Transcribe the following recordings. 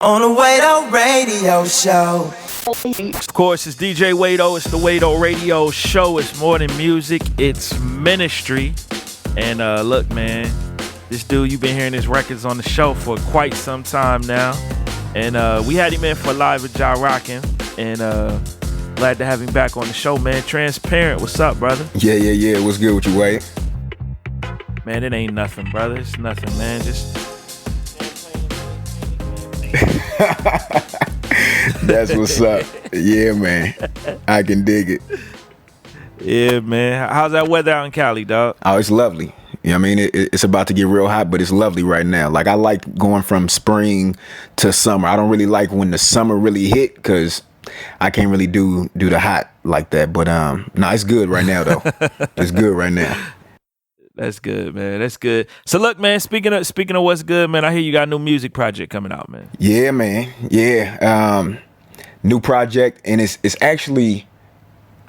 on the Wado Radio Show. Of course, it's DJ Wado. It's the Wado Radio Show. It's more than music. It's ministry. And look, man, this dude, you've been hearing his records on the show for quite some time now. And we had him in for live with Ja Rockin'. And glad to have him back on the show, man. Transparent, what's up, brother? Yeah. What's good with you, Wade? Man, it ain't nothing, brother. It's nothing, man. Just That's what's up. Yeah, man. I can dig it. Yeah, man. How's that weather out in Cali, dog? Oh, it's lovely. You know what I mean? It's about to get real hot, but it's lovely right now. Like, I like going from spring to summer. I don't really like when the summer really hit because I can't really do the hot like that. But no, it's good right now, though. It's good right now. That's good, man. That's good. So look, man, speaking of what's good, man, I hear you got a new music project coming out, man. Yeah, man. Yeah. New project, and it's actually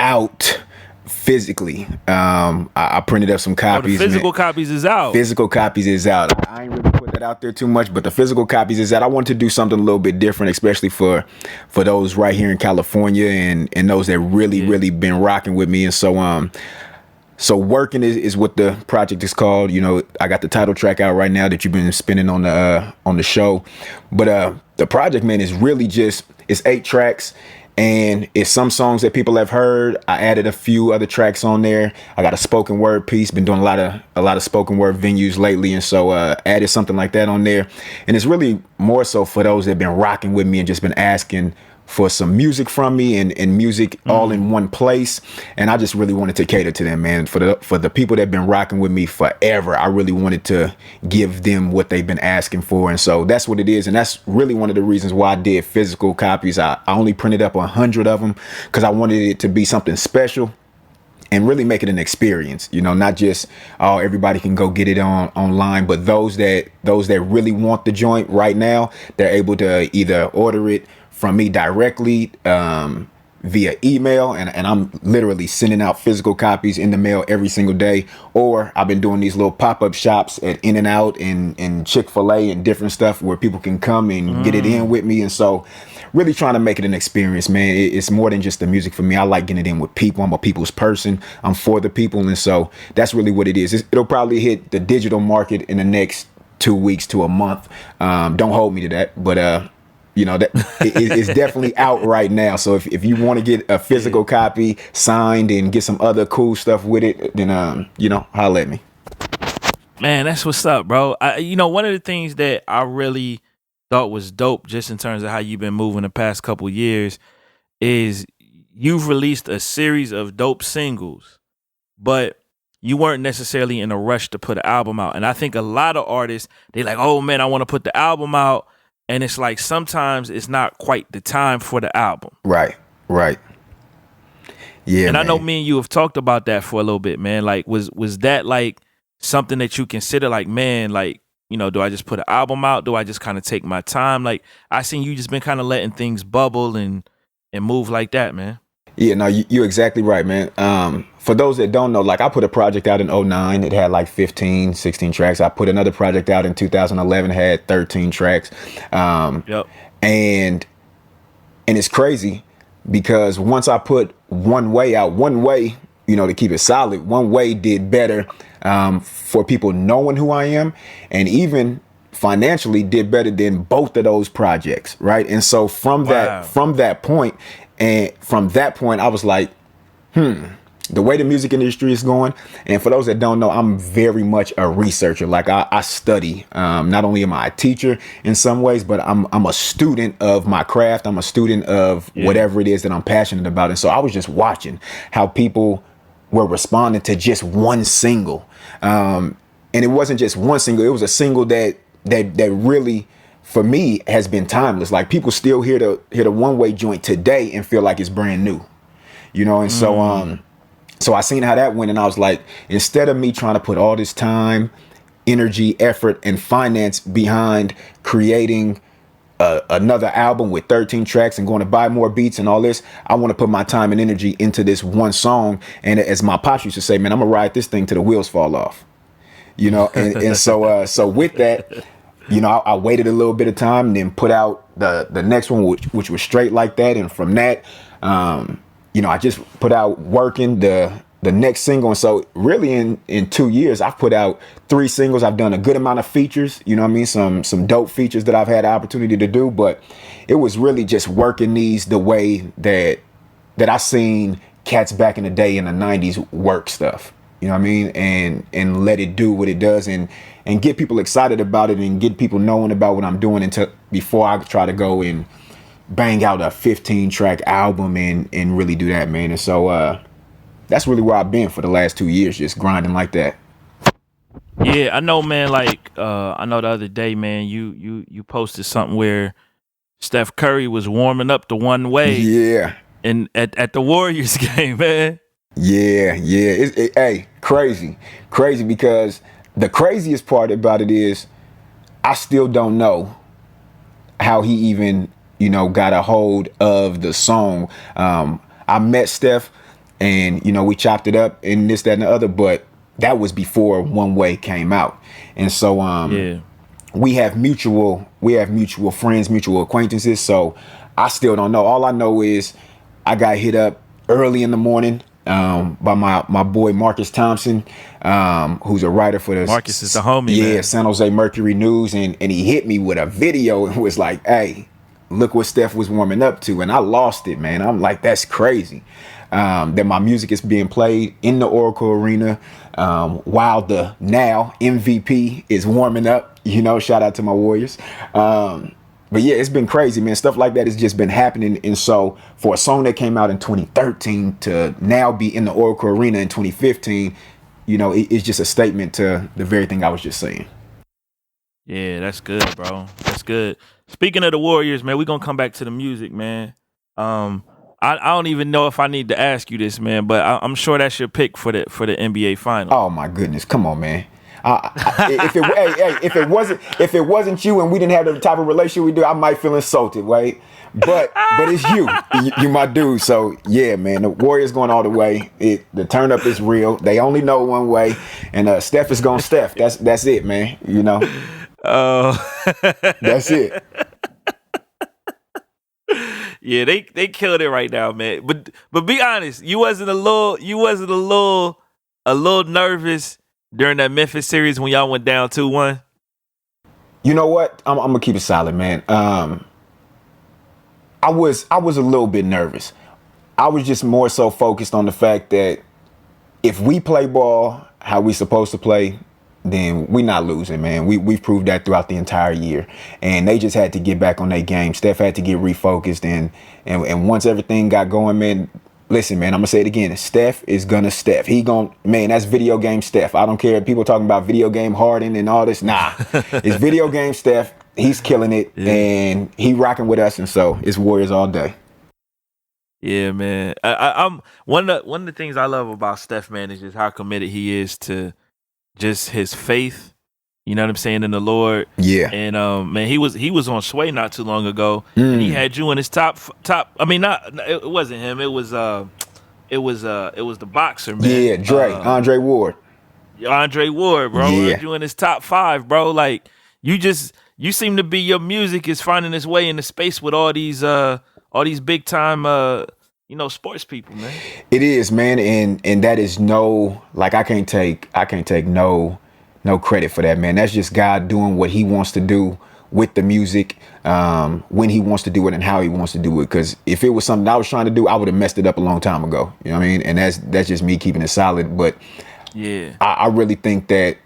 out physically. I printed up some copies. The physical copies is out. Physical copies is out. I ain't really put that out there too much, but the physical copies is out. I wanted to do something a little bit different, especially for those right here in California and those that really been rocking with me. And so working is what the project is called. You know, I got the title track out right now that you've been spinning on the show. But the project, man, is really just, it's 8 tracks, and it's some songs that people have heard. I added a few other tracks on there. I got a spoken word piece. Been doing a lot of spoken word venues lately, and so added something like that on there. And it's really more so for those that have been rocking with me and just been asking for some music from me and music all in one place. And I just really wanted to cater to them, man. For the people that have been rocking with me forever, I really wanted to give them what they've been asking for. And so that's what it is. And that's really one of the reasons why I did physical copies. I only printed up 100 of them because I wanted it to be something special and really make it an experience, you know, not just, oh, everybody can go get it online, but those that really want the joint right now, they're able to either order it from me directly via email, and I'm literally sending out physical copies in the mail every single day. Or I've been doing these little pop-up shops at In-N-Out and Chick-fil-A and different stuff where people can come and get it in with me. And so really trying to make it an experience, man. It's more than just the music for me. I like getting it in with people. I'm a people's person. I'm for the people. And so that's really what it is. It'll probably hit the digital market in the next 2 weeks to a month. Don't hold me to that, but you know, that it's definitely out right now. So if you want to get a physical copy signed and get some other cool stuff with it, then you know, holla at me. Man, that's what's up, bro. One of the things that I really thought was dope, just in terms of how you've been moving the past couple years, is you've released a series of dope singles, but you weren't necessarily in a rush to put an album out. And I think a lot of artists, they like, oh man, I want to put the album out. And it's like sometimes it's not quite the time for the album. Right. Yeah. And I know me and you have talked about that for a little bit, man. Like, was that like something that you consider like, man, like, you know, do I just put an album out? Do I just kind of take my time? Like, I seen you just been kind of letting things bubble and move like that, man. Yeah, no, you're exactly right, man. For those that don't know, like, I put a project out in 2009. It had like 15, 16 tracks. I put another project out in 2011, had 13 tracks. Yep. And it's crazy because once I put One Way out, One Way, you know, to keep it solid, One Way did better for people knowing who I am, and even financially did better than both of those projects, right? And so from that point, I was like, the way the music industry is going. And for those that don't know, I'm very much a researcher. Like, I study. Not only am I a teacher in some ways, but I'm a student of my craft. I'm a student of whatever it is that I'm passionate about. And so I was just watching how people were responding to just one single. And it wasn't just one single. It was a single that really, for me, has been timeless. Like, people still hear the One Way joint today and feel like it's brand new, you know. And so I seen how that went, and I was like, instead of me trying to put all this time, energy, effort, and finance behind creating another album with 13 tracks and going to buy more beats and all this, I want to put my time and energy into this one song. And as my pops used to say, man, I'm gonna ride this thing till the wheels fall off, you know. And so with that, I waited a little bit of time and then put out the next one, which was straight like that. And from that, I just put out Working, the next single. And so really in 2 years, I've put out 3 singles. I've done a good amount of features, you know what I mean? Some dope features that I've had the opportunity to do, but it was really just working these the way that I seen cats back in the day in the 90s work stuff. You know what I mean? And let it do what it does and get people excited about it and get people knowing about what I'm doing before I try to go and bang out a 15-track album and really do that, man. And so that's really where I've been for the last 2 years, just grinding like that. Yeah, I know, man. Like, I know the other day, man, you posted something where Steph Curry was warming up the one way. Yeah. And at the Warriors game, man. Yeah. Hey, crazy because the craziest part about it is I still don't know how he even, got a hold of the song. I met Steph and, we chopped it up and this, that, and the other, but that was before One Way came out. And so, we have mutual friends, mutual acquaintances. So I still don't know. All I know is I got hit up early in the morning by my boy Marcus Thompson, who's a writer for the Marcus is the homie, man. San Jose Mercury News, and he hit me with a video and was like, "Hey, look what Steph was warming up to," and I lost it, man. I'm like, that's crazy. That my music is being played in the Oracle Arena while the now MVP is warming up. Shout out to my Warriors. But yeah, it's been crazy, man. Stuff like that has just been happening. And so for a song that came out in 2013 to now be in the Oracle Arena in 2015, it's just a statement to the very thing I was just saying. Yeah, that's good, bro. That's good. Speaking of the Warriors, man, we're going to come back to the music, man. I don't even know if I need to ask you this, man, but I'm sure that's your pick for the NBA Finals. Oh, my goodness. Come on, man. If it wasn't you and we didn't have the type of relationship we do, I might feel insulted, right? But it's you. You my dude. So yeah, man, the Warriors going all the way. The turn up is real. They only know one way, and Steph is going Steph. That's it, man. That's it. Yeah, they killed it right now, man. But be honest, you wasn't a little nervous during that Memphis series when y'all went down 2-1? You know what? I'm gonna keep it solid, man. I was a little bit nervous. I was just more so focused on the fact that if we play ball how we supposed to play, then we not losing, man. We've proved that throughout the entire year. And they just had to get back on their game. Steph had to get refocused and once everything got going, man. Listen, man, I'm going to say it again. Steph is going to Steph. Man, that's video game Steph. I don't care. People talking about video game Harden and all this. Nah, it's video game Steph. He's killing it, and he rocking with us, and so it's Warriors all day. Yeah, man. I'm one of the things I love about Steph, man, is just how committed he is to just his faith. You know what I'm saying, in the Lord. Yeah. And man, he was on Sway not too long ago, and he had you in his top. I mean, it wasn't him. It was the boxer, man. Yeah, Andre Ward. Andre Ward, bro. Yeah. Had you in his top 5, bro. Like you seem to be, your music is finding its way in the space with all these big time sports people, man. It is, man, and that is I can't take no credit for that, man. That's just God doing what he wants to do with the music, when he wants to do it and how he wants to do it. Because if it was something I was trying to do, I would have messed it up a long time ago. You know what I mean? And that's just me keeping it solid. But yeah, I really think that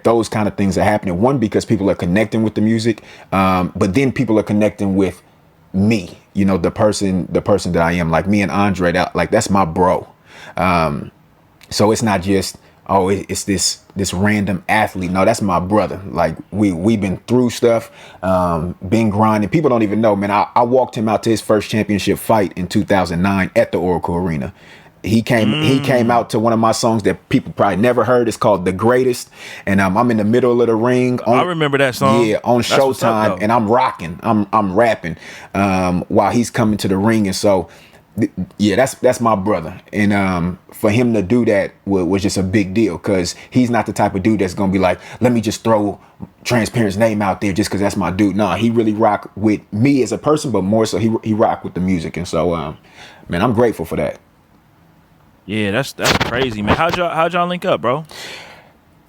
those kind of things are happening. One, because people are connecting with the music, but then people are connecting with me. The person that I am. Like me and Andre, that's my bro. So it's not just, it's this random athlete. No, that's my brother. Like we've been through stuff, been grinding. People don't even know, man. I walked him out to his first championship fight in 2009 at the Oracle Arena. He came out to one of my songs that people probably never heard. It's called The Greatest. And I'm in the middle of the ring. I remember that song. Yeah, on Showtime. And I'm rocking. I'm rapping while he's coming to the ring. And so Yeah, that's my brother, and for him to do that was just a big deal because he's not the type of dude that's gonna be like, let me just throw Transparent's name out there just because that's my dude. Nah, he really rock with me as a person, but more so he rock with the music, and so man, I'm grateful for that. Yeah, that's crazy, man. How'd y'all link up, bro?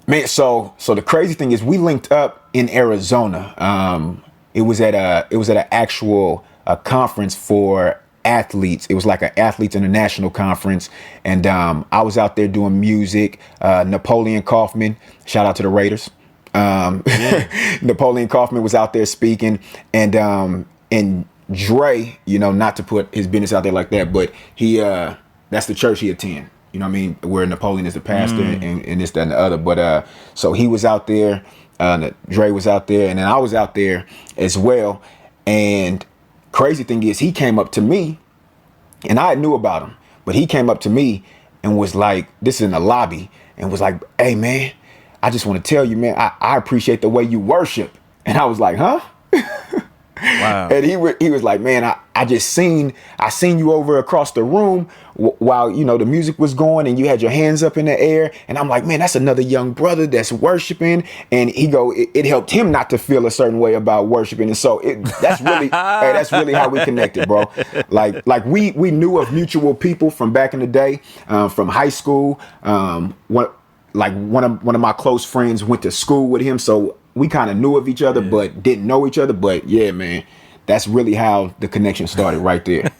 Man, so the crazy thing is we linked up in Arizona. It was at an actual conference for athletes. It was like an athletes international conference, and I was out there doing music. Napoleon Kaufman, shout out to the Raiders. Napoleon Kaufman was out there speaking, and Dre, not to put his business out there like that, but he that's the church he attend. You know what I mean? Where Napoleon is the pastor and this, that, and the other. But so he was out there, Dre was out there, and then I was out there as well. And crazy thing is, he came up to me, and I knew about him, but he came up to me and was like, this is in the lobby, and was like, hey, man, I just want to tell you, man, I appreciate the way you worship. And I was like, huh? Wow. And he was like, man, I seen you over across the room while, the music was going and you had your hands up in the air. And I'm like, man, that's another young brother that's worshiping. And it helped him not to feel a certain way about worshiping. And so that's really, hey, that's really how we connected, bro. Like we knew of mutual people from back in the day, from high school. One of my close friends went to school with him. So we kind of knew of each other, but didn't know each other. But yeah, man, that's really how the connection started right there.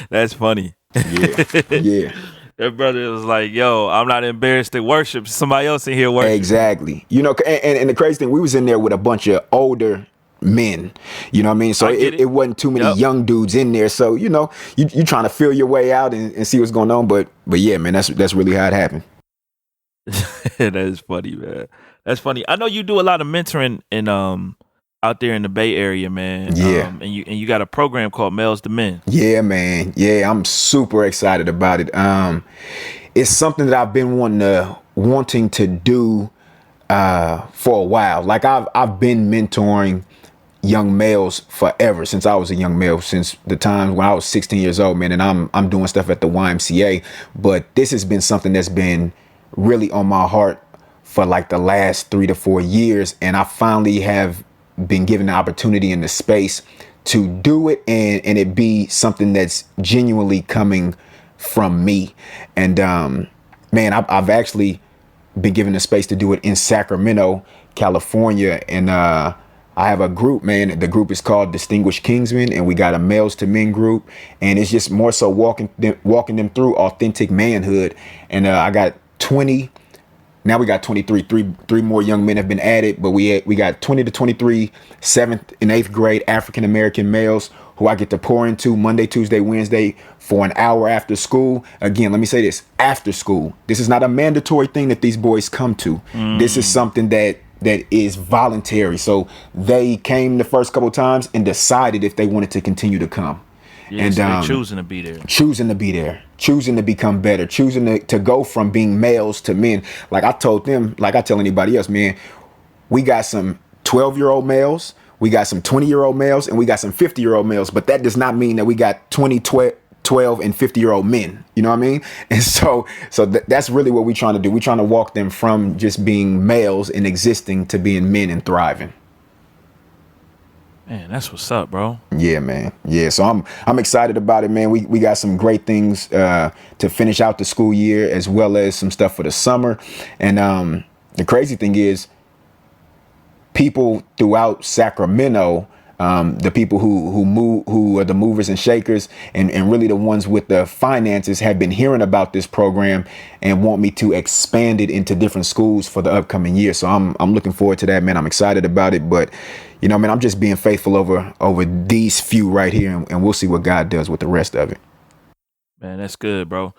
That's funny. Yeah. That brother was like, yo, I'm not embarrassed to worship. Somebody else in here worship. Exactly. And the crazy thing, we was in there with a bunch of older men. You know what I mean? So it wasn't too many young dudes in there. So, you trying to feel your way out and see what's going on. But yeah, man, that's really how it happened. That is funny, man. That's funny. I know you do a lot of mentoring in out there in the Bay Area, man. Yeah. And you got a program called Mels Two Men. Yeah, man. Yeah, I'm super excited about it. It's something that I've been wanting to do for a while. Like I've been mentoring young males forever, since I was a young male, since the time when I was 16 years old, man. And I'm doing stuff at the YMCA, but this has been something that's been really on my heart for like the last 3 to 4 years. And I finally have been given the opportunity in the space to do it and it be something that's genuinely coming from me. And man, I've actually been given the space to do it in Sacramento, California. And I have a group, man. The group is called Distinguished Kingsmen, and we got a Mels to Men group. And it's just more so walking them through authentic manhood. And I got 20. Now we got 23. Three more young men have been added, but we got 20 to 23 7th and 8th grade African American males who I get to pour into Monday, Tuesday, Wednesday for an hour after school. Again, let me say this: after school. This is not a mandatory thing that these boys come to. This is something that is voluntary. So they came the first couple times and decided if they wanted to continue to come. Yeah, and so they're choosing to be there. Choosing to become better, choosing to go from being males to men. Like I told them, like I tell anybody else, man, we got some 12-year-old males, we got some 20-year-old males, and we got some 50-year-old males. But that does not mean that we got 20, 12, and 50-year-old men. You know what I mean? And so that's really what we're trying to do. We're trying to walk them from just being males and existing to being men and thriving. Man, that's what's up, bro. Yeah, man. Yeah, so I'm excited about it, man. We got some great things to finish out the school year, as well as some stuff for the summer. And the crazy thing is, people throughout Sacramento, the people who are the movers and shakers, and really the ones with the finances, have been hearing about this program and want me to expand it into different schools for the upcoming year. So I'm looking forward to that, man. I'm excited about it, but man, I'm just being faithful over these few right here, and we'll see what God does with the rest of it. Man, that's good, bro.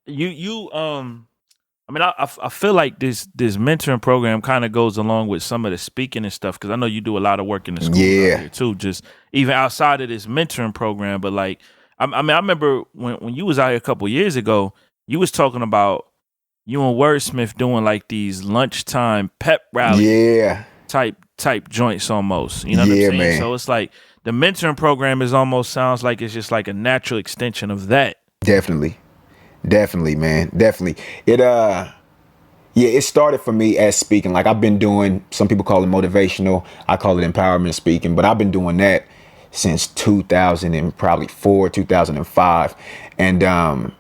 I mean, I feel like this mentoring program kind of goes along with some of the speaking and stuff, because I know you do a lot of work in the schools out here too, just even outside of this mentoring program. But like, I mean, I remember when you was out here a couple years ago, you was talking about you and Wordsmith doing like these lunchtime pep rally type joints almost. You know what I'm saying? Man. So it's like the mentoring program is almost sounds like it's just like a natural extension of that. Definitely. Definitely, man. Definitely. Yeah, it started for me as speaking. Like I've been doing, some people call it motivational. I call it empowerment speaking, but I've been doing that since 2000 and probably 2005. And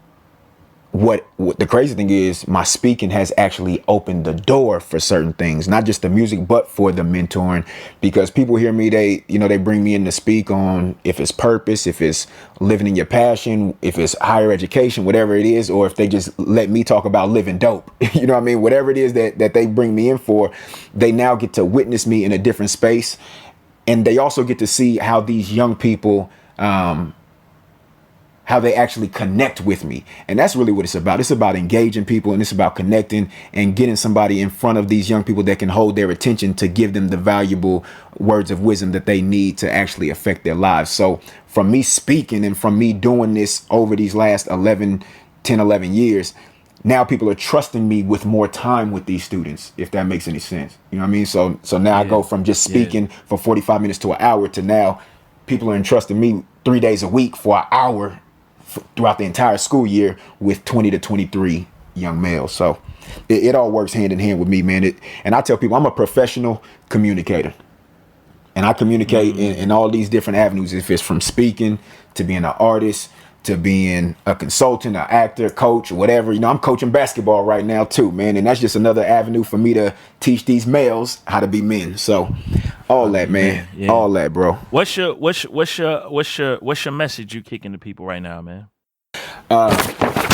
what the crazy thing is, my speaking has actually opened the door for certain things, not just the music, but for the mentoring, because people hear me, they bring me in to speak on if it's purpose, if it's living in your passion, if it's higher education, whatever it is, or if they just let me talk about living dope, you know what I mean? Whatever it is that they bring me in for, they now get to witness me in a different space. And they also get to see how these young people, how they actually connect with me. And that's really what it's about. It's about engaging people, and it's about connecting and getting somebody in front of these young people that can hold their attention to give them the valuable words of wisdom that they need to actually affect their lives. So from me speaking and from me doing this over these last 11 years, now people are trusting me with more time with these students, if that makes any sense. You know what I mean? So now I go from just speaking for 45 minutes to an hour to now people are entrusting me 3 days a week for an hour throughout the entire school year with 20 to 23 young males. So it all works hand in hand with me, man. And I tell people I'm a professional communicator, and I communicate in all these different avenues. If it's from speaking to being an artist, to being a consultant, an actor, coach, whatever. You know, I'm coaching basketball right now too, man. And that's just another avenue for me to teach these males how to be men. So all that, man. Yeah. All that, bro. What's your message you kicking to people right now, man?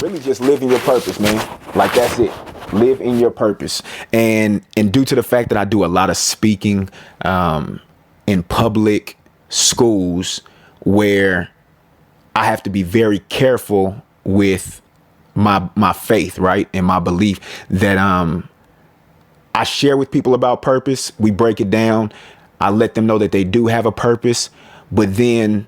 Really just live in your purpose, man. Like that's it. Live in your purpose. And due to the fact that I do a lot of speaking in public schools where I have to be very careful with my faith, right? And my belief that I share with people about purpose. We break it down. I let them know that they do have a purpose, but then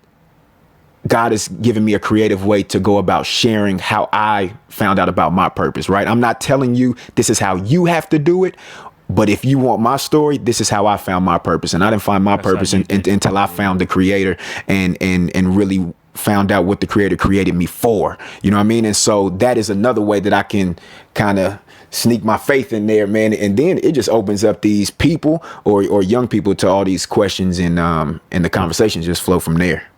God has given me a creative way to go about sharing how I found out about my purpose, right? I'm not telling you this is how you have to do it, but if you want my story, this is how I found my purpose. And I didn't find my purpose until I found the creator and really found out what the creator created me for. You know what I mean? And so that is another way that I can kind of sneak my faith in there, man. And then it just opens up these people or young people to all these questions, and the conversations just flow from there.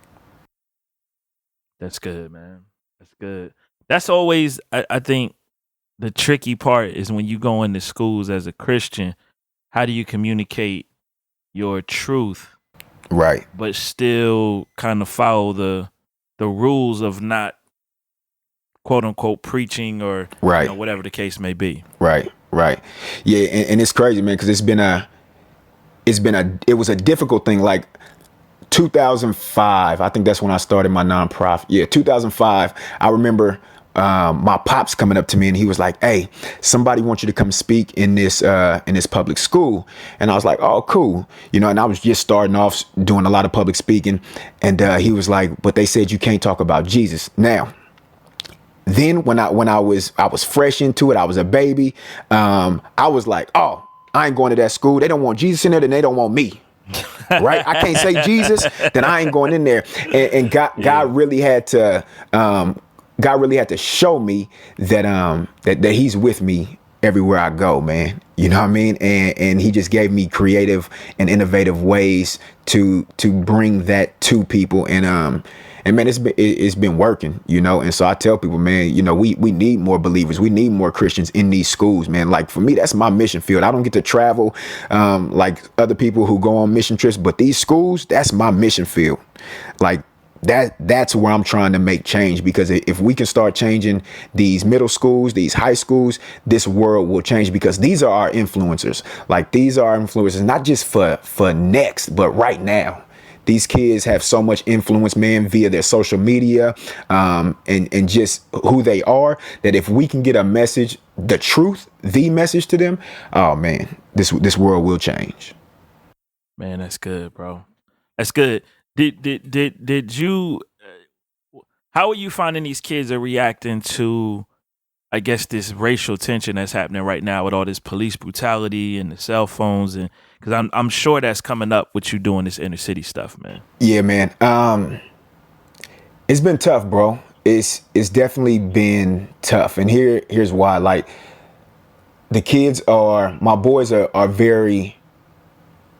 That's good, man. That's good. That's always, I think, the tricky part is when you go into schools as a Christian, how do you communicate your truth, right, but still kind of follow the rules of not quote unquote preaching or right, you know, whatever the case may be. Right. Yeah, and it's crazy, man, because it was a difficult thing. Like 2005, I think that's when I started my nonprofit. Yeah, 2005. I remember my pops coming up to me and he was like, "Hey, somebody wants you to come speak in this public school." And I was like, "Oh, cool." You know, and I was just starting off doing a lot of public speaking. And he was like, "But they said you can't talk about Jesus." Now, then when I was fresh into it, I was a baby. I was like, "Oh, I ain't going to that school. They don't want Jesus in there, then they don't want me." Right? I can't say Jesus, then I ain't going in there. And God really had to show me that that he's with me everywhere I go, man. You know what I mean? And he just gave me creative and innovative ways to bring that to people. And man, it's been working, you know. And so I tell people, man, you know, we need more believers. We need more Christians in these schools, man. Like for me, that's my mission field. I don't get to travel like other people who go on mission trips, but these schools, that's my mission field. Like that's where I'm trying to make change, because if we can start changing these middle schools, these high schools, this world will change, because these are our influencers. Like these are our influencers, not just for next, but right now. These kids have so much influence, man, via their social media and just who they are, that if we can get a message, the truth, the message to them, oh man, this world will change. Man, that's good, bro. That's good. Did you? How are you finding these kids are reacting to, I guess this racial tension that's happening right now with all this police brutality and the cell phones, and because I'm sure that's coming up with you doing this inner city stuff, man. Yeah, man. It's been tough, bro. It's definitely been tough, and here's why. Like, my boys are very,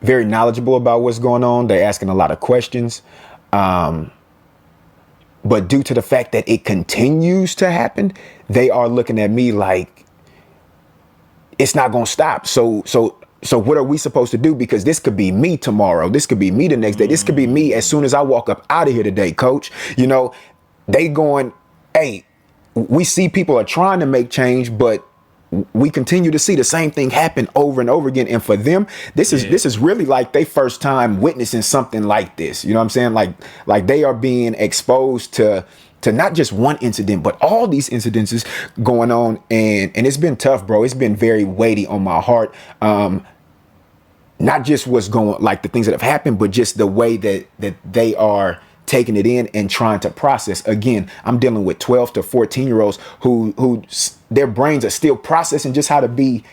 very knowledgeable about what's going on. They're asking a lot of questions. But due to the fact that it continues to happen, they are looking at me like it's not going to stop. So what are we supposed to do? Because this could be me tomorrow. This could be me the next day. This could be me as soon as I walk up out of here today, coach. You know, they going, hey, we see people are trying to make change, but we continue to see the same thing happen over and over again. And for them, this is really like their first time witnessing something like this. You know what I'm saying? Like they are being exposed to not just one incident, but all these incidences going on. And it's been tough, bro. It's been very weighty on my heart. Not just what's going, like the things that have happened, but just the way that they are taking it in and trying to process. Again, I'm dealing with 12 to 14-year-olds who their brains are still processing just how to be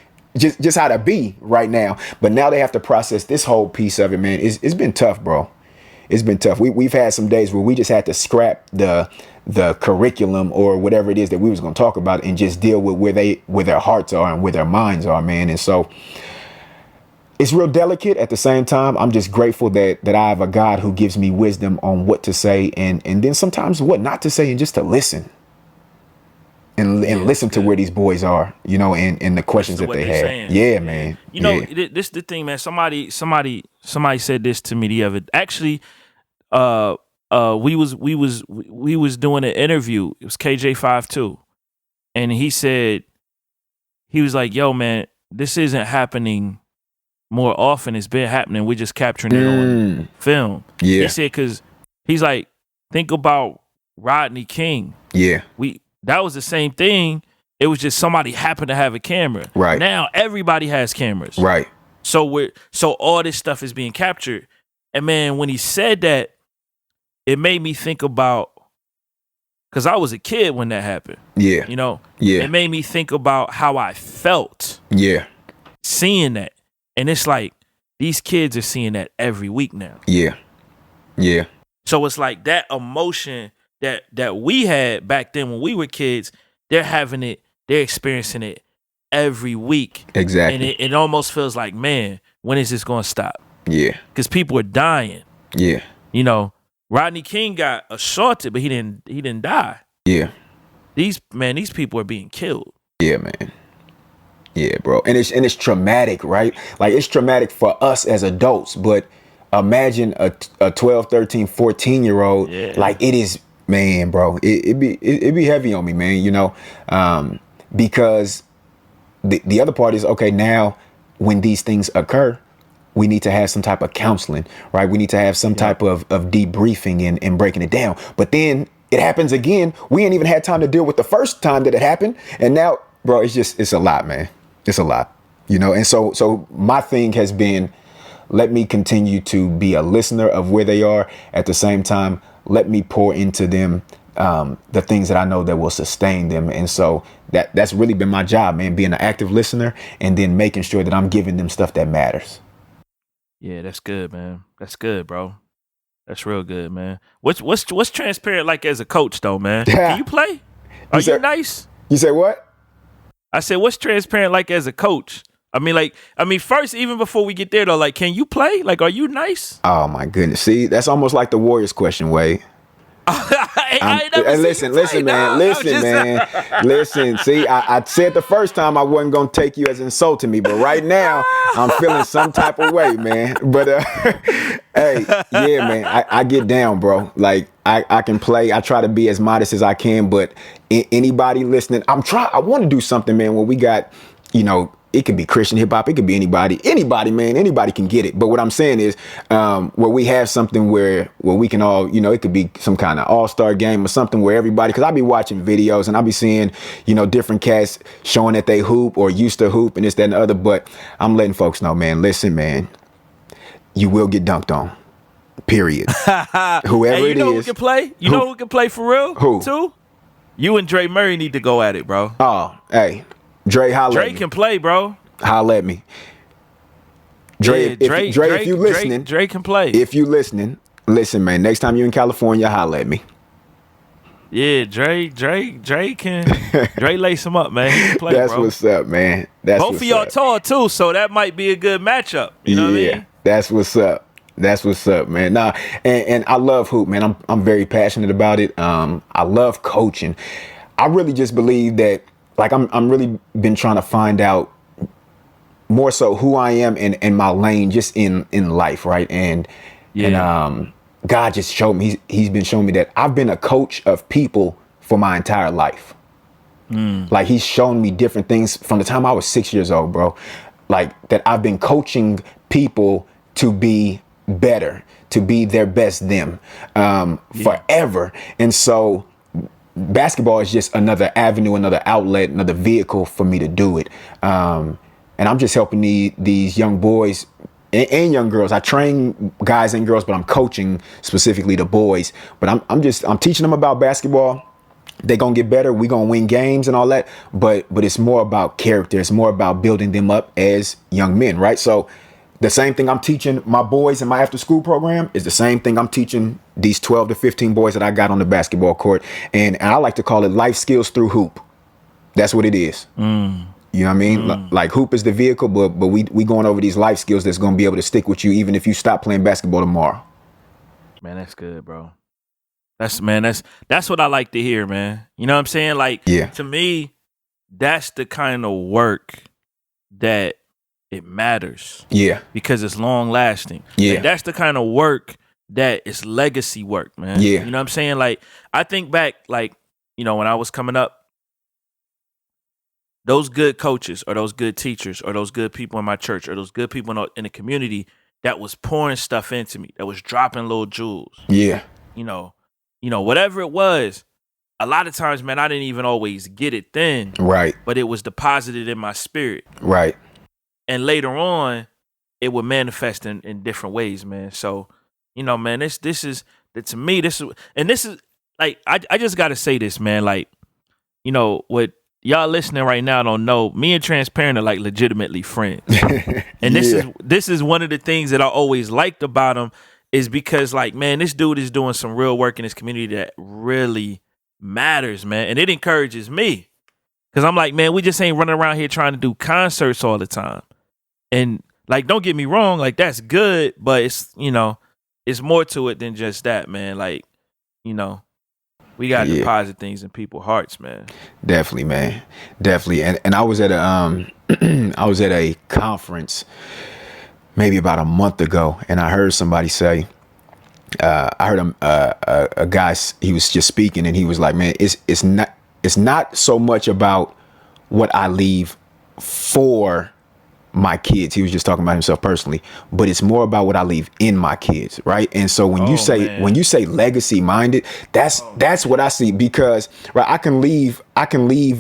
right now. But now they have to process this whole piece of it, man. It's been tough, bro. It's been tough. We've had some days where we just had to scrap the curriculum or whatever it is that we was going to talk about and just deal with where their hearts are and where their minds are, man. And so it's real delicate. At the same time, I'm just grateful that I have a God who gives me wisdom on what to say and then sometimes what not to say, and just to listen and listen to where these boys are, you know, and the questions that they have. Saying. Yeah, man. You know, this the thing, man. Somebody said this to me the other. Actually, we was doing an interview. It was KJ52, and he was like, "Yo, man, this isn't happening more often. It's been happening. We're just capturing it on film." Yeah. He said, because he's like, think about Rodney King. Yeah. That was the same thing. It was just somebody happened to have a camera. Right. Now everybody has cameras. Right. So all this stuff is being captured. And man, when he said that, it made me think about, because I was a kid when that happened. Yeah. You know? Yeah. It made me think about how I felt. Yeah. Seeing that. And it's like, these kids are seeing that every week now. Yeah. Yeah. So it's like that emotion that we had back then when we were kids, they're experiencing it every week. Exactly. And it almost feels like, man, when is this going to stop? Yeah. Because people are dying. Yeah. You know, Rodney King got assaulted, but he didn't die. Yeah. These people are being killed. Yeah, man. Yeah, bro. And it's traumatic, right? Like, it's traumatic for us as adults, but imagine a 12, 13, 14-year-old. Yeah. Like, it is, man, bro. It'd be heavy on me, man, you know? Because the other part is, okay, now when these things occur, we need to have some type of counseling, right? We need to have some type of debriefing and breaking it down. But then it happens again. We ain't even had time to deal with the first time that it happened. And now, bro, it's a lot, man. It's a lot, you know? And so my thing has been, let me continue to be a listener of where they are. At the same time, let me pour into them the things that I know that will sustain them. And so that's really been my job, man, being an active listener and then making sure that I'm giving them stuff that matters. Yeah, that's good, man. That's good, bro. That's real good, man. What's transparent like as a coach, though, man? Can you play? Are you nice? You say what? I said, what's transparent like as a coach? I mean, first, even before we get there, though, like, can you play? Like, are you nice? Oh, my goodness. See, that's almost like the Warriors question, Wade. Listen, man. Listen. See, I said the first time I wasn't gonna take you as insulting me, but right now I'm feeling some type of way, man. But hey, yeah, man, I get down, bro. Like I can play. I try to be as modest as I can, but anybody listening, I want to do something, man. Where we got, you know, it could be Christian hip hop. It could be anybody, man. Anybody can get it. But what I'm saying is, where we have something where we can all, you know, it could be some kind of all-star game or something where everybody, because I be watching videos and I be seeing, you know, different cats showing that they hoop or used to hoop and this, that, and the other. But I'm letting folks know, man, listen, man, you will get dunked on. Period. Whoever hey, you it know is. Who can play? You know who can play for real? Who? Too? You and Dre Murray need to go at it, bro. Oh, hey, Dre, holla at Dre me. can play, bro. Holla at me. Dre, Yeah, if you listening, Dre can play. If you listening, listen, man. Next time you in California, holla at me. Yeah, Dre can Dre lace him up, man. He can play, That's bro. what's up, man. That's Both what's of y'all up. tall too, so that might be a good matchup. You know what I mean? That's what's up. That's what's up, man. Nah, and I love hoop, man. I'm very passionate about it. I love coaching. I really just believe that, like, I'm really been trying to find out more so who I am in my lane, just in life, right? And God just showed me. He's been showing me that I've been a coach of people for my entire life. Like, he's shown me different things from the time I was 6 years old, bro. Like, that I've been coaching people to be better, to be their best them, forever. And so basketball is just another avenue, another outlet, another vehicle for me to do it. And I'm just helping these young boys and young girls. I train guys and girls, but I'm coaching specifically the boys. But I'm teaching them about basketball. They're going to get better. We're going to win games and all that. But it's more about character. It's more about building them up as young men, right? So the same thing I'm teaching my boys in my after school program is the same thing I'm teaching these 12 to 15 boys that I got on the basketball court. And I like to call it life skills through hoop. That's what it is. You know what I mean? Like, hoop is the vehicle, but we going over these life skills that's going to be able to stick with you even if you stop playing basketball tomorrow. Man, that's good, bro. That's what I like to hear, man. You know what I'm saying? Like, to me, that's the kind of work that it matters. Yeah. Because it's long lasting. Yeah. Like, that's the kind of work that is legacy work, man. Yeah. You know what I'm saying? Like, I think back, like, you know, when I was coming up, those good coaches or those good teachers or those good people in my church or those good people in the community that was pouring stuff into me, that was dropping little jewels. Yeah. You know, whatever it was, a lot of times, man, I didn't even always get it then. Right. But it was deposited in my spirit. Right. And later on, it would manifest in different ways, man. So, you know, man, this is, to me, this is, like, I just got to say this, man. Like, you know, what y'all listening right now don't know, me and Transparent are, like, legitimately friends. And this is one of the things that I always liked about him, is because, like, man, this dude is doing some real work in his community that really matters, man. And it encourages me. Because I'm like, man, we just ain't running around here trying to do concerts all the time. And, like, don't get me wrong, like, that's good, but it's, you know, it's more to it than just that, man. Like, you know, we got to deposit things in people's hearts, man. Definitely, man. Definitely. And I was at a conference maybe about a month ago, and I heard somebody say, I heard a guy, he was just speaking, and he was like, man, it's not so much about what I leave for my kids. He was just talking about himself personally, but it's more about what I leave in my kids, right? And so when you say legacy minded, that's what I see, because right, I can leave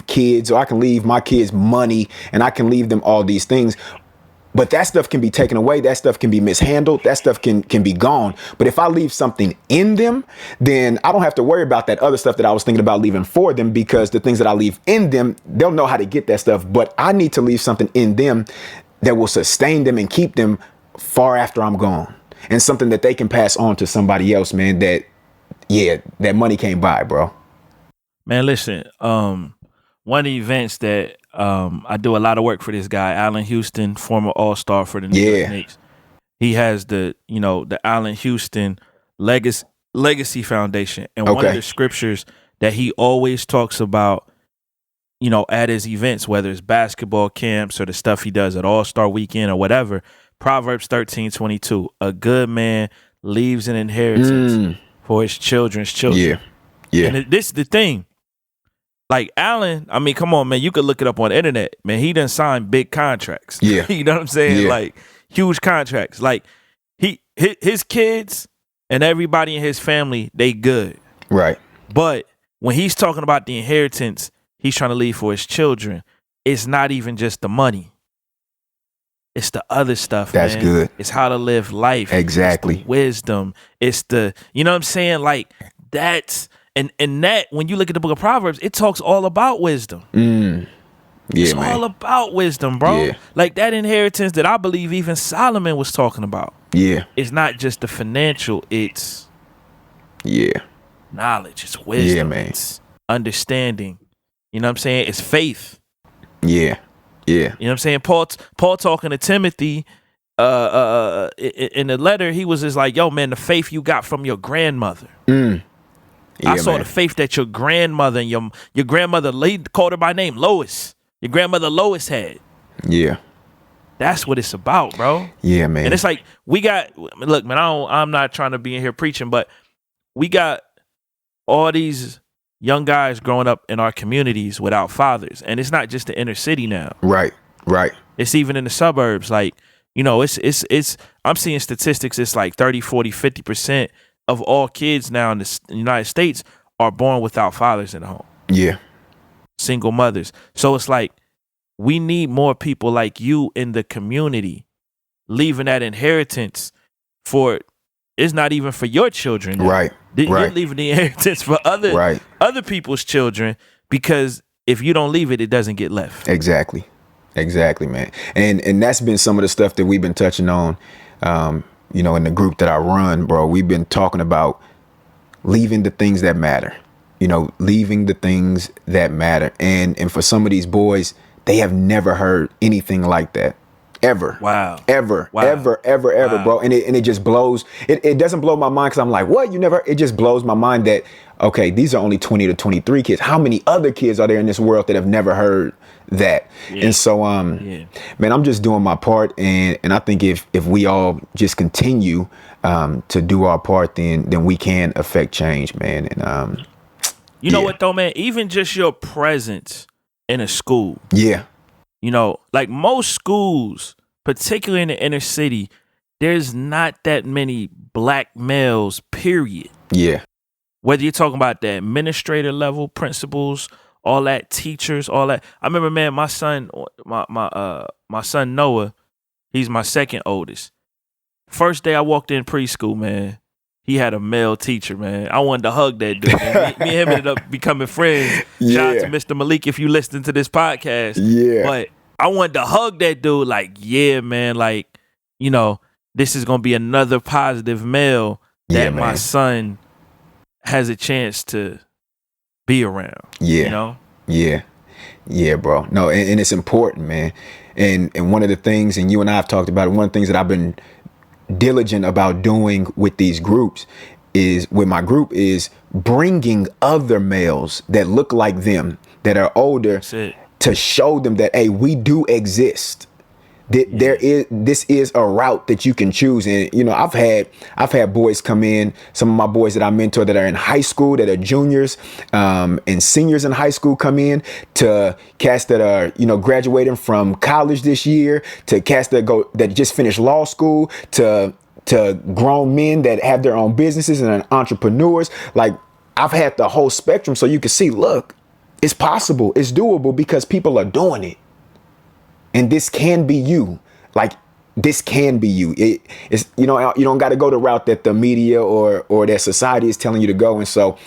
kids, or I can leave my kids money, and I can leave them all these things. But that stuff can be taken away. That stuff can be mishandled. That stuff can be gone. But if I leave something in them, then I don't have to worry about that other stuff that I was thinking about leaving for them, because the things that I leave in them, they'll know how to get that stuff. But I need to leave something in them that will sustain them and keep them far after I'm gone, and something that they can pass on to somebody else, man, that money can't buy, bro. Man, listen, one of the events that I do a lot of work for this guy, Allen Houston, former All-Star for the New York Knicks. He has the Allen Houston Legacy Foundation. And one of the scriptures that he always talks about, you know, at his events, whether it's basketball camps or the stuff he does at All-Star Weekend or whatever, Proverbs 13:22, a good man leaves an inheritance for his children's children. Yeah. And this is the thing. Like, Allen, I mean, come on, man. You could look it up on the internet, man. He done signed big contracts. Yeah. You know what I'm saying? Yeah. Like, huge contracts. Like, his kids and everybody in his family, they good. Right. But when he's talking about the inheritance he's trying to leave for his children, it's not even just the money. It's the other stuff, That's good. It's how to live life. Exactly. It's the wisdom. It's the, you know what I'm saying? Like, that's, And that, when you look at the book of Proverbs, it talks all about wisdom. Yeah, It's man. all about wisdom, bro. Yeah. Like that inheritance that I believe even Solomon was talking about. Yeah. It's not just the financial, it's Yeah. knowledge, it's wisdom, Yeah, man. it's understanding. You know what I'm saying? It's faith. Yeah. Yeah. You know what I'm saying? Paul talking to Timothy in the letter, he was just like, yo, man, the faith you got from your grandmother. Yeah, I saw man. the faith that your grandmother and your grandmother called her by name, Lois. Your grandmother Lois had. Yeah. That's what it's about, bro. Yeah, man. And it's like look, man, I'm not trying to be in here preaching, but we got all these young guys growing up in our communities without fathers. And it's not just the inner city now. Right. Right. It's even in the suburbs. Like, you know, it's I'm seeing statistics. It's like 30, 40, 50% of all kids now in the United States are born without fathers in the home. Yeah. Single mothers. So it's like, we need more people like you in the community, leaving that inheritance for, it's not even for your children now. Right. You're Right. leaving the inheritance for other people's children, because if you don't leave it, it doesn't get left. Exactly. Exactly, man. And that's been some of the stuff that we've been touching on, you know, in the group that I run, bro. We've been talking about leaving the things that matter, you know, leaving the things that matter. And for some of these boys, they have never heard anything like that. Ever. Wow. Ever. Wow. Ever, Wow. bro. And it just blows. It doesn't blow my mind because I'm like, what? It just blows my mind that, okay, these are only 20 to 23 kids. How many other kids are there in this world that have never heard that? Yeah. And so, man, I'm just doing my part. And I think if we all just continue to do our part, then we can affect change, man. And you know what though, man? Even just your presence in a school. Yeah. You know, like most schools, particularly in the inner city, there's not that many black males, period. Yeah. Whether you're talking about the administrator level, principals, all that, teachers, all that. I remember, man, my son Noah, he's my second oldest. First day I walked in preschool, man, he had a male teacher, man. I wanted to hug that dude. Man. Me and him ended up becoming friends. Shout out to Mr. Malik if you listen to this podcast. Yeah. But I wanted to hug that dude like, yeah, man, like, you know, this is going to be another positive male that my son has a chance to be around. Yeah. You know? Yeah. Yeah, bro. No, and it's important, man. And one of the things, and you and I have talked about it, one of the things that I've been diligent about doing with these groups is bringing other males that look like them, that are older, to show them that, hey, we do exist. This is a route that you can choose. And, you know, I've had boys come in, some of my boys that I mentor that are in high school, that are juniors and seniors in high school, come in, to cats that are, you know, graduating from college this year, to cats that just finished law school, to grown men that have their own businesses and are entrepreneurs. Like, I've had the whole spectrum, so you can see, look, it's possible, it's doable, because people are doing it. And this can be you. Like, this can be you. It's, you know, you don't got to go the route that the media or that society is telling you to go. And so,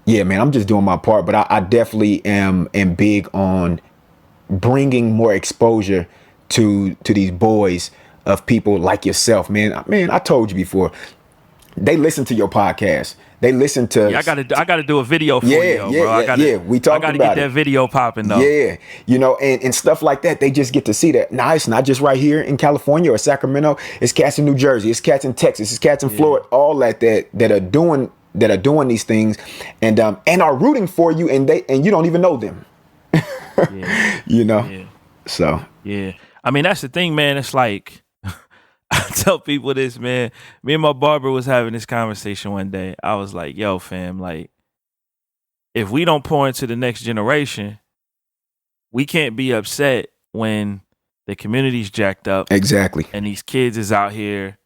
yeah, man, I'm just doing my part. But I definitely am big on bringing more exposure to these boys of people like yourself, man. Man, I told you before, they listen to your podcast. They listen to. Yeah, I gotta do a video for you, bro. We talked about it. I gotta get that video popping though. Yeah, you know, and stuff like that. They just get to see that. Nah, it's not just right here in California or Sacramento. It's cats in New Jersey. It's cats in Texas. It's cats in Florida. All that are doing these things, and are rooting for you, and you don't even know them. You know. Yeah. So. Yeah, I mean that's the thing, man. It's like, I tell people this, man. Me and my barber was having this conversation one day. I was like, yo, fam, like, if we don't pour into the next generation, we can't be upset when the community's jacked up. Exactly. And these kids is out here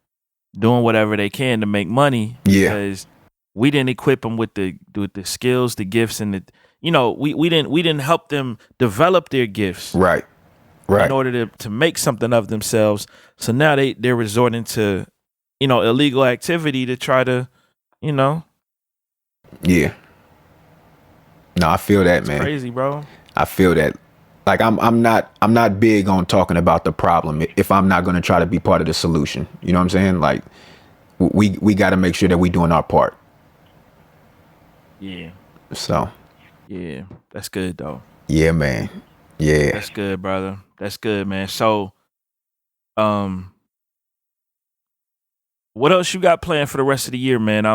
doing whatever they can to make money. Yeah. Because we didn't equip them with the skills, the gifts, and we didn't help them develop their gifts. Right. In order to make something of themselves. So now they're resorting to, illegal activity to try to, Yeah. No, I feel that, man. Crazy, bro. I feel that. Like I'm not big on talking about the problem if I'm not going to try to be part of the solution. You know what I'm saying? Like we got to make sure that we doing our part. Yeah. So. Yeah, that's good though. Yeah, man. Yeah. That's good, brother. That's good, man. So, what else you got planned for the rest of the year, man?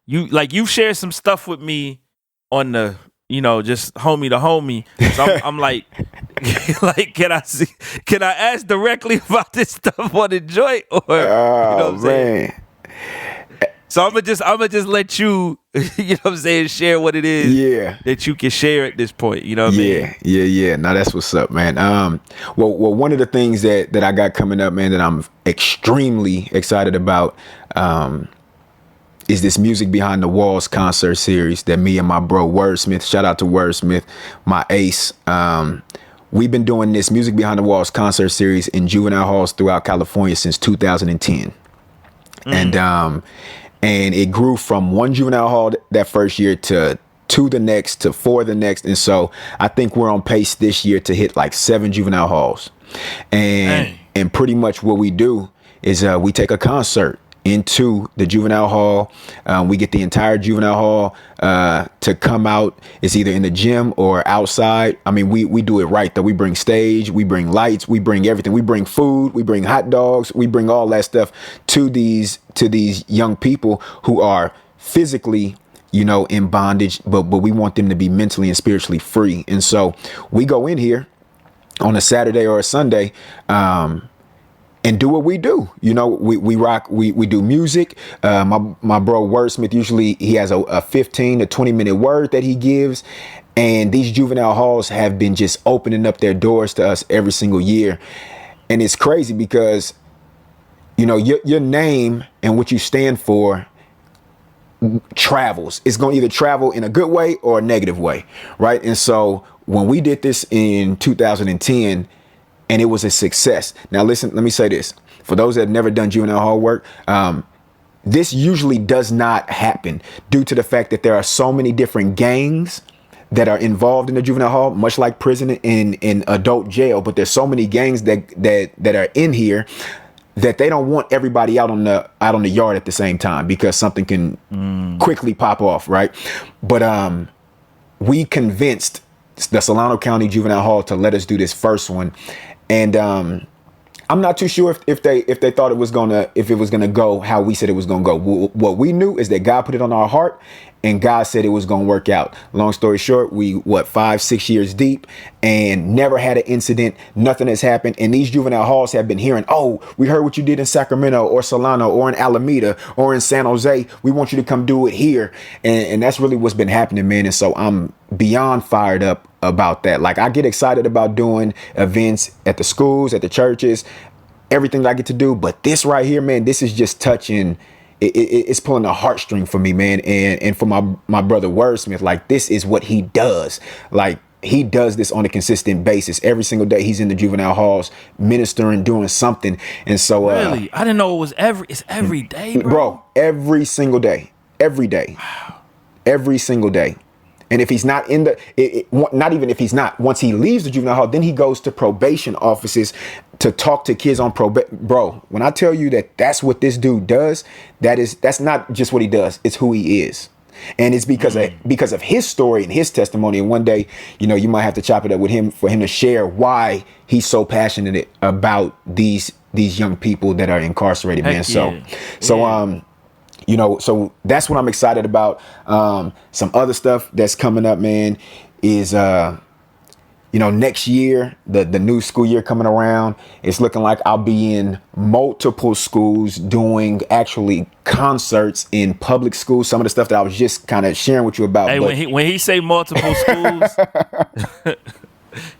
You've shared some stuff with me on the, just homie to homie. So I'm like, like, can I ask directly about this stuff on the joint, or you know what I'm saying? So I'm gonna just let you, you know what I'm saying, share what it is that you can share at this point. You know what I mean? Yeah. Now that's what's up, man. Well, one of the things that I got coming up, man, that I'm extremely excited about, is this Music Behind the Walls concert series that me and my bro Wordsmith, shout out to Wordsmith, my ace. We've been doing this Music Behind the Walls concert series in juvenile halls throughout California since 2010. And it grew from one juvenile hall that first year to two the next to four the next. And so I think we're on pace this year to hit like 7 juvenile halls. And pretty much what we do is we take a concert into the juvenile hall. We get the entire juvenile hall to come out. It's either in the gym or outside. I mean, we do it right though. We bring stage, we bring lights, we bring everything. We bring food, we bring hot dogs, we bring all that stuff to these young people who are physically, in bondage, but we want them to be mentally and spiritually free. And so we go in here on a Saturday or a Sunday, and do what we do. We rock, we do music. My bro Wordsmith, usually he has a 15 to 20 minute word that he gives. And these juvenile halls have been just opening up their doors to us every single year. And it's crazy because, your name and what you stand for travels. It's going to either travel in a good way or a negative way, right? And so when we did this in 2010, and it was a success. Now, listen, let me say this. For those that have never done juvenile hall work, this usually does not happen due to the fact that there are so many different gangs that are involved in the juvenile hall, much like prison in adult jail. But there's so many gangs that are in here that they don't want everybody out on the yard at the same time because something can quickly pop off, right? But we convinced the Solano County Juvenile Hall to let us do this first one. And I'm not too sure if they thought it was gonna go how we said it was gonna go. What we knew is that God put it on our heart, and God said it was gonna work out. Long story short, we 5-6 years deep and never had an incident. Nothing has happened. And these juvenile halls have been hearing, oh, we heard what you did in Sacramento or Solano or in Alameda or in San Jose. We want you to come do it here. And that's really what's been happening, man. And so I'm beyond fired up about that. Like, I get excited about doing events at the schools, at the churches, everything that I get to do. But this right here, man, this is just touching. It's pulling a heartstring for me, man. And for my brother Wordsmith, like, this is what he does. Like, he does this on a consistent basis. Every single day he's in the juvenile halls ministering, doing something. And so really, I didn't know it was every day, bro. Every single day. Wow. Every single day. And if he's not in not even if he's not, once he leaves the juvenile hall, then he goes to probation offices to talk to kids on probation. Bro, when I tell you that that's what this dude does, that's not just what he does. It's who he is. And it's because of his story and his testimony. And one day, you might have to chop it up with him for him to share why he's so passionate about these young people that are incarcerated, man. So that's what I'm excited about. Some other stuff that's coming up, man, is, next year, the new school year coming around, it's looking like I'll be in multiple schools doing actually concerts in public schools. Some of the stuff that I was just kind of sharing with you about. Hey, when he say multiple schools,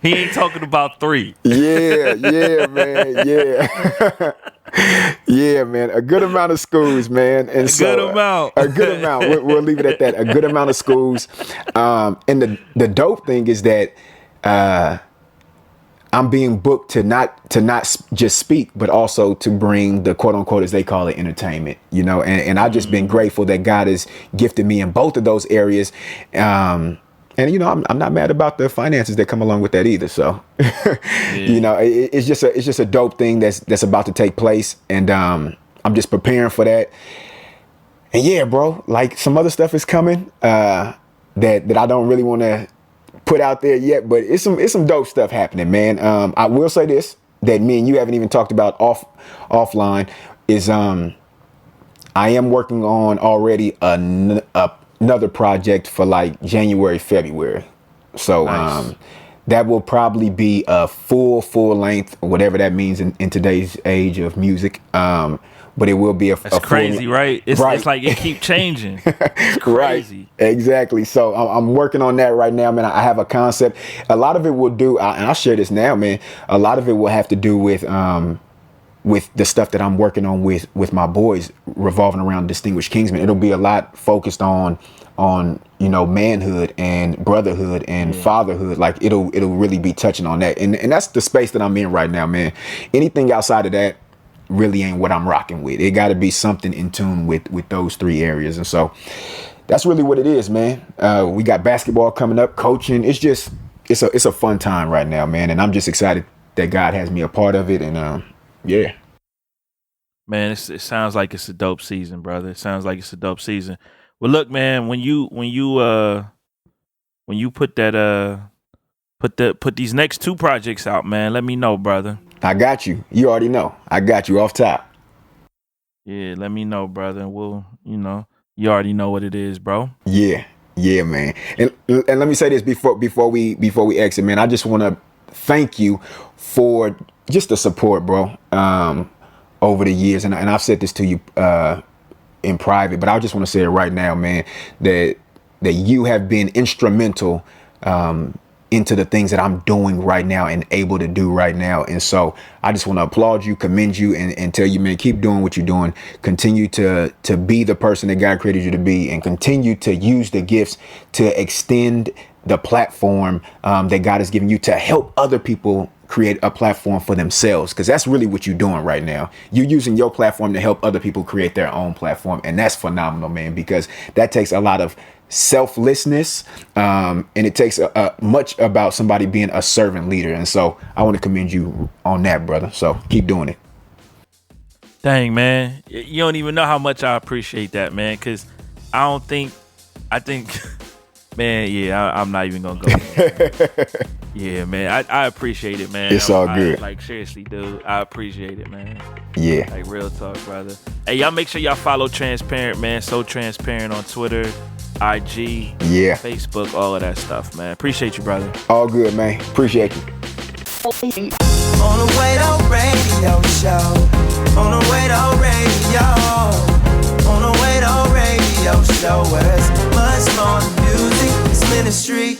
he ain't talking about 3. Yeah, man. Yeah. Yeah, man. A good amount of schools, man. And a good amount. We'll leave it at that. A good amount of schools. And the dope thing is that I'm being booked to not just speak, but also to bring the quote unquote, as they call it, entertainment, and I've just been grateful that God has gifted me in both of those areas. And I'm not mad about the finances that come along with that either. So, it's just a dope thing that's about to take place, and I'm just preparing for that. And yeah, bro, like some other stuff is coming that I don't really want to put out there yet, but it's some dope stuff happening, man. I will say this, that me and you haven't even talked about offline is I am working on already another project for like January, February. So Nice. that will probably be a full length, whatever that means in today's age of music. But it will be That's crazy, right? It's like it keep changing. It's crazy. Right, exactly. So I'm working on that right now, man. I have a concept. A lot of it will do, and I'll share this now, man. A lot of it will have to do with the stuff that I'm working on with my boys, revolving around Distinguished Kingsmen. It'll be a lot focused on manhood and brotherhood and fatherhood. Like it'll really be touching on that, and that's the space that I'm in right now, man. Anything outside of that really ain't what I'm rocking with. It got to be something in tune with those three areas, and so that's really what it is, man. We got basketball coming up, coaching. It's a fun time right now, man, and I'm just excited that God has me a part of it, and yeah. Man, it sounds like it's a dope season, brother. It sounds like it's a dope season. Well, look, man, when you put that put these next two projects out, man, let me know, brother. I got you. You already know. I got you off top. Yeah, let me know, brother. And we'll, you already know what it is, bro. Yeah, man. And let me say this before we exit, man. I just want to thank you for just the support, bro. Over the years, and I've said this to you in private, but I just want to say it right now, man. That you have been instrumental into the things that I'm doing right now and able to do right now. And so I just want to applaud you, commend you, and tell you, man, keep doing what you're doing. Continue to be the person that God created you to be, and continue to use the gifts to extend the platform that God has given you to help other people create a platform for themselves, because that's really what you're doing right now. You're using your platform to help other people create their own platform, and that's phenomenal, man, because that takes a lot of selflessness, and it takes much about somebody being a servant leader. And so I want to commend you on that, brother. So keep doing it. Dang, man, you don't even know how much I appreciate that, man, because I think man, yeah, I'm not even gonna go there. Yeah, man, I appreciate it, man. It's all good. Like, seriously, dude, I appreciate it, man. Yeah. Like, real talk, brother. Hey, y'all make sure y'all follow Transparent, man. So Transparent on Twitter, IG, Facebook, all of that stuff, man. Appreciate you, brother. All good, man. Appreciate you. On the Way Radio Show. On the Way Radio. On the Way Radio Show. Where it's much more than music, it's ministry.